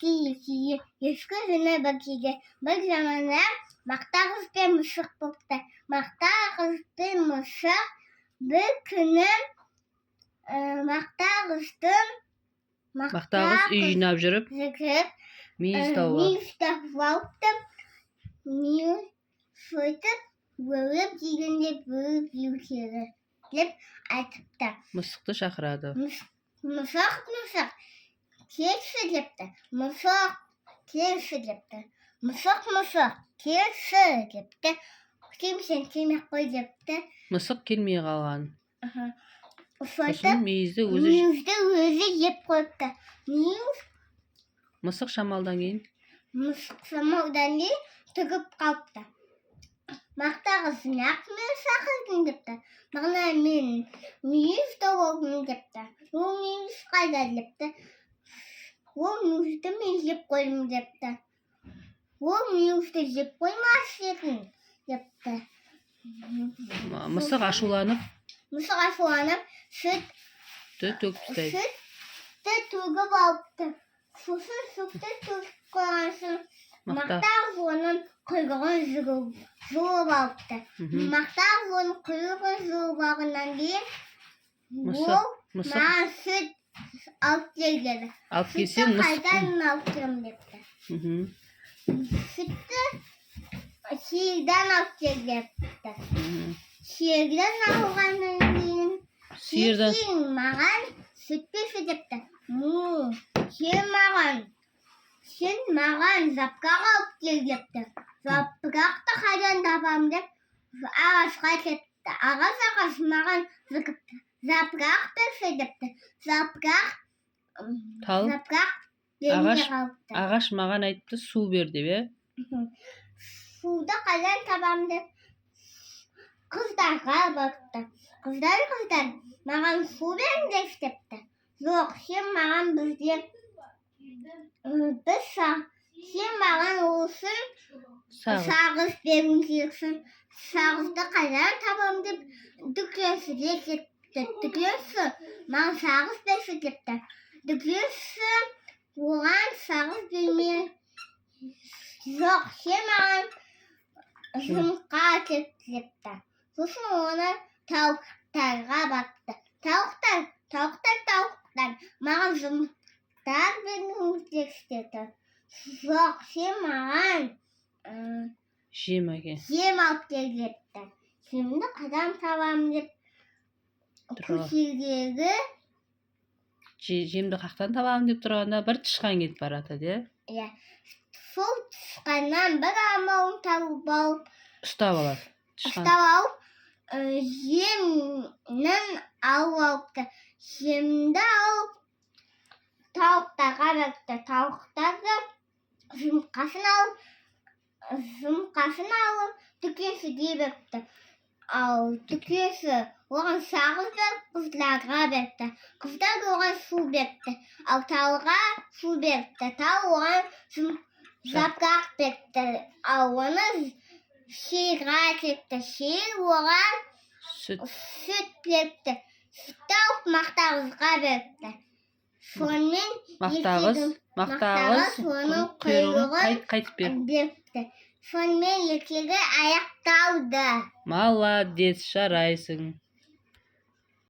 екі ескі жүні бәкеге. Бір заманда мақта қыз бен мысық болыпты. Мақта қыз бен мысық бір күні мақта қыз үй жинап жүріп, мүйіз тауып алыпты. Мүйіз сөйтіп, бөліп дегенде бөліп еукері деп айтыпты. Мысықты шақырады. Мысық, келші депті. Мысық, келші депті. Мысық, келші депті. Сен келмей қой депті. Мысық келмей қалған. Сосын мүйізді өзі жеп қойыпты. Мысық шамалдан кейін түгіп қалыпты. Мақта қыз неғып мені шақырдың депті. Мағына мен мүйіз тауып депті. Ол мүйіз қайда депті. Ол мүйізді мен жеп қойдым депті. Ол мүйізді жеп қоймас едің депті. Мысық ашуланып, сүтті төгіп алыпты. Сосын сүтті төгіп қойған соң мақта қыз оның құйрығын жұлып алыпты. Мақта қыз оның құйрығын жұлып алғаннан кейін ол маған сүт алып келгені. Сүтті қайдан алып келем депті. Сүтті сиырдан алып келгеніпті. Сиырдан алғаннан кейін сен маған сүт берші депті. Сен маған запырақ алып кел депті. Запырақты қайдан табам деп ағашқа кетті. Ағаш маған запырақ берші депті. Ағаш маған айтты, су бер деп, суды қайдан табам деп қыздарға бақты. Қыздар, маған су беріңдерші депті. Жоқ, сен маған сен маған олсын сағыз беруің керексің. Сағызды қайдан табам деп дүкеншіге кетті. Дүкенші маған сағыз берші депті. Дүкенші оған сағыз бермей, жоқ, сен маған жұмыртқа әкелші депті. Сосын оны тауықтарға бақты. Тауықтар, маған жұмыртқа беріңдерші деді. Жоқ, сен маған жем алып кел депті. Жемді қайдан табам деп көшедегі жемді қақтан табам деп тұрғанда бір тышқан кетіп барады. Сол тышқаннан бір амауын тауып алып, ұстап алып, жемнің алып алыпты. Жемді алып тауықтарға беріпті. Тауықтарды жұмыртқасын алып дүкеншіге беріпті. Ал дүкенші оған сағыз беріп қыздарға беріпті. Қыздар оған су беріпті. Ал тауға су беріпті. Тау оған запырақ беріпті. Ал оны сиырға әкетті. Сиыр оған сүт беріпті. Сүтті алып мақта қызға беріпті. Сонымен мақта қыз оның құйрығын қайтып беріпті. Сонымен ертегі аяқталды. Молодец, жарайсың.